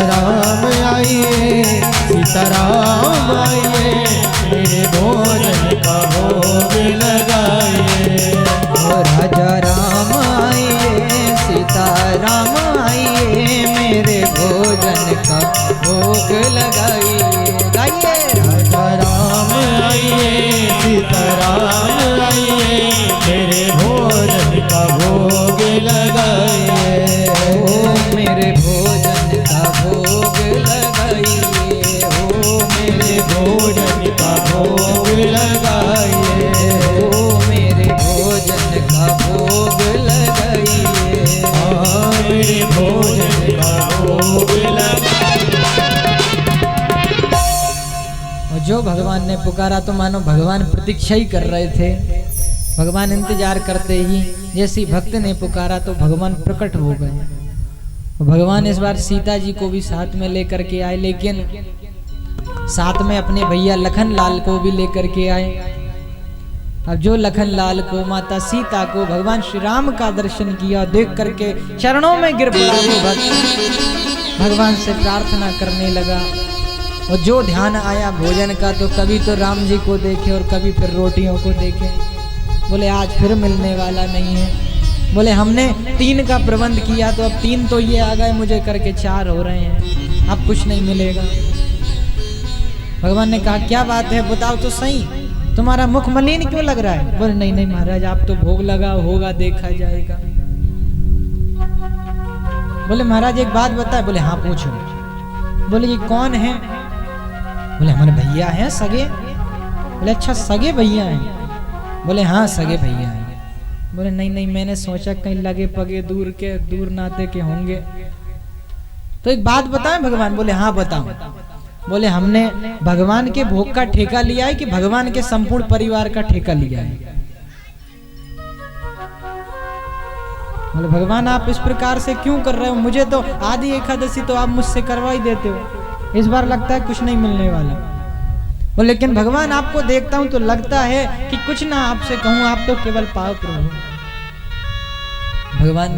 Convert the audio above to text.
राम आइए, सीताराम आइए, मेरे भोजन का भोग लगाइए। राजा राम आइए, सीताराम आइए, मेरे भोजन का भोग लगाइए। गाइए। राजा राम आइए, सीताराम आइए, मेरे भोजन का भोग लगाइए। ओ मेरे भोजन का भोग लगाइए, ओ मेरे भोजन का भोग लगाइए, ओ मेरे भोजन का भोग लगाइए। हाँ मेरे भोजन का भोग लगाइए। और जो भगवान ने पुकारा तो मानो भगवान प्रतीक्षा ही कर रहे थे। भगवान इंतजार करते ही जैसे भक्त ने पुकारा तो भगवान प्रकट हो गए। भगवान इस बार सीता जी को भी साथ में लेकर के आए, लेकिन साथ में अपने भैया लखन लाल को भी लेकर के आए। अब जो लखन लाल को माता सीता को भगवान श्री राम का दर्शन किया, देख करके चरणों में गिर पड़ा वो भक्त, भगवान से प्रार्थना करने लगा। और जो ध्यान आया भोजन का तो कभी तो राम जी को देखे और कभी फिर रोटियों को देखे। बोले आज फिर मिलने वाला नहीं है। बोले हमने 3 का प्रबंध किया तो अब 3 तो ये आ गए मुझे करके 4 हो रहे हैं, अब कुछ नहीं मिलेगा। भगवान ने कहा क्या बात है बताओ तो सही, तुम्हारा मुख मलिन क्यों लग रहा है? बोले नहीं नहीं महाराज आप तो भोग लगा होगा देखा जाएगा। बोले महाराज एक बात बताए? बोले हाँ पूछो। बोले ये कौन है? बोले हमारे भैया हैं सगे। बोले अच्छा सगे भैया हैं? बोले हाँ सगे भैया हैं। बोले नहीं नहीं मैंने सोचा कहीं लगे पगे दूर नाते के होंगे। तो एक बात बताएं भगवान? बोले हाँ बताओ। बोले हमने भगवान के भोग का ठेका लिया है कि भगवान के संपूर्ण परिवार का ठेका लिया है? बोले भगवान आप इस प्रकार से क्यों कर रहे हो? मुझे तो आदि एकादशी तो आप मुझसे करवा ही देते हो, इस बार लगता है कुछ नहीं मिलने वाला। बोले लेकिन भगवान आपको देखता हूं तो लगता है कि कुछ ना आपसे कहूं, आप तो केवल पाप प्रभु। भगवान